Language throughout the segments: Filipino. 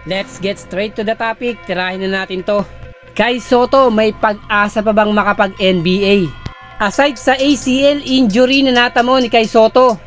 Let's get straight to the topic. Tirahin na natin to. Kai Sotto, may pag-asa pa bang makapag-NBA? Aside sa ACL injury na natamo ni Kai Sotto,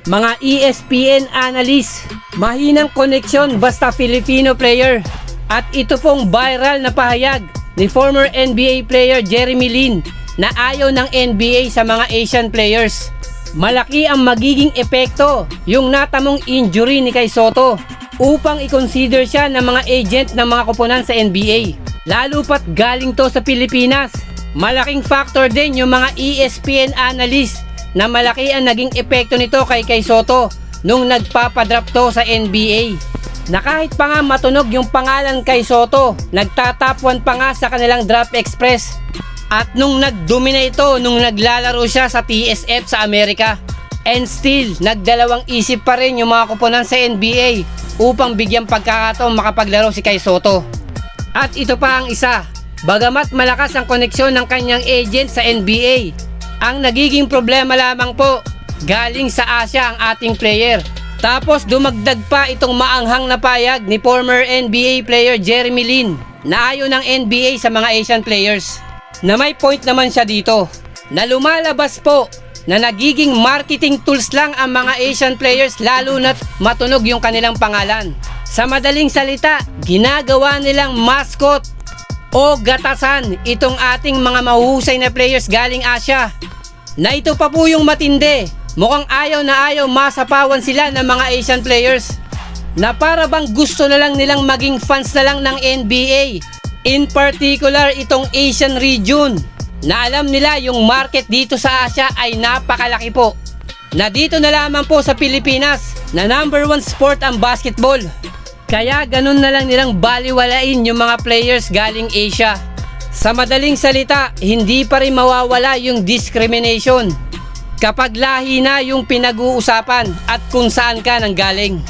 mga ESPN analyst, mahinang koneksyon basta Filipino player. At ito pong viral na pahayag ni former NBA player Jeremy Lin na ayaw ng NBA sa mga Asian players. Malaki ang magiging epekto yung natamong injury ni Kai Sotto upang i-consider siya ng mga agent ng mga koponan sa NBA. Lalo pat galing to sa Pilipinas. Malaking factor din yung mga ESPN analyst na malaki ang naging epekto nito kay Kai Sotto nung nagpapadraft to sa NBA. Na kahit pa nga matunog yung pangalan Kai Sotto, nagtatop 1 pa nga sa kanilang draft express. At nung nagdomina ito, nung naglalaro siya sa TSF sa Amerika. And still, nagdalawang isip pa rin yung mga koponan sa NBA upang bigyang pagkakataon makapaglaro si Kai Sotto. At ito pa ang isa, bagamat malakas ang koneksyon ng kanyang agent sa NBA, ang nagiging problema lamang po, galing sa Asia ang ating player. Tapos dumagdag pa itong maanghang na payag ni former NBA player Jeremy Lin na ayaw ng NBA sa mga Asian players. Na may point naman siya dito, na lumalabas po na nagiging marketing tools lang ang mga Asian players lalo na't matunog yung kanilang pangalan. Sa madaling salita, ginagawa nilang mascot o gatasan itong ating mga mahuhusay na players galing Asia. Na ito pa po yung matindi, mukhang ayaw na ayaw masapawan sila ng mga Asian players. Na para bang gusto na lang nilang maging fans na lang ng NBA. In particular itong Asian region na alam nila yung market dito sa Asia ay napakalaki po. Na dito na lamang po sa Pilipinas na number 1 sport ang basketball. Kaya ganun na lang nilang baliwalain yung mga players galing Asia. Sa madaling salita, hindi pa rin mawawala yung discrimination kapag lahi na yung pinag-uusapan at kung saan ka nanggaling.